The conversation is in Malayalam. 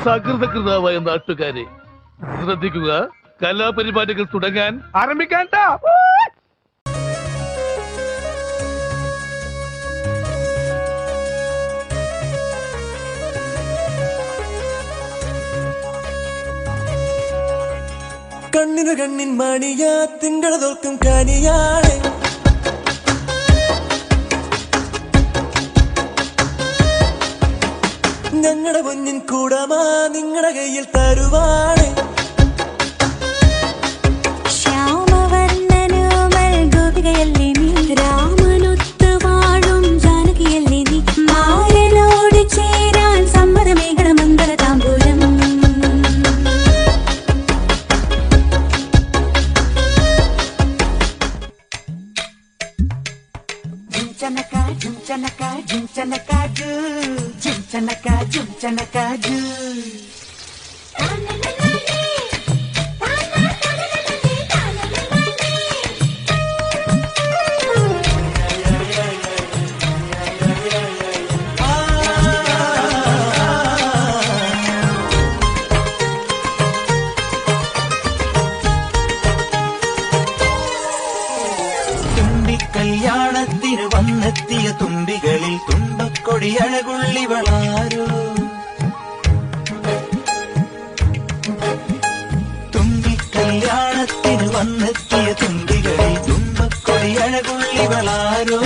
സകൃതകൃതാവായ നാട്ടുകാരെ ശ്രദ്ധിക്കുക, കലാപരിപാടികൾ തുടങ്ങാൻ ആരംഭിക്കാൻ. കണ്ണിനു കണ്ണിൻ മണിയാ തിങ്കള തോൽക്കും കനിയാണ്, ഞങ്ങളുടെ പൊന്നിൻ കൂടമാ നിങ്ങളുടെ കയ്യിൽ തരുവാണ്. ശ്യാമവർണ്ണനുമൽ ഗോപികയല്ലേ നീ, രാമനൊത്ത് വാഴും ജാനകിയല്ലേ നീ, മാരനോട് ചേരാൻ സമ്മതമേകണ മംഗള താമ്പൂലം. Jumchanaka, jumchanaka, jumchanaka, jumchanaka, jumchanaka, കല്യാണത്തിന് വന്നെത്തിയ തുമ്പികളിൽ തുമ്പക്കൊടിയഴകുള്ളിവളാരോ, തുമ്പിക്കല്യാണത്തിന് വന്നെത്തിയ തുമ്പികളിൽ തുമ്പക്കൊടിയഴകുള്ളിവളാരോ.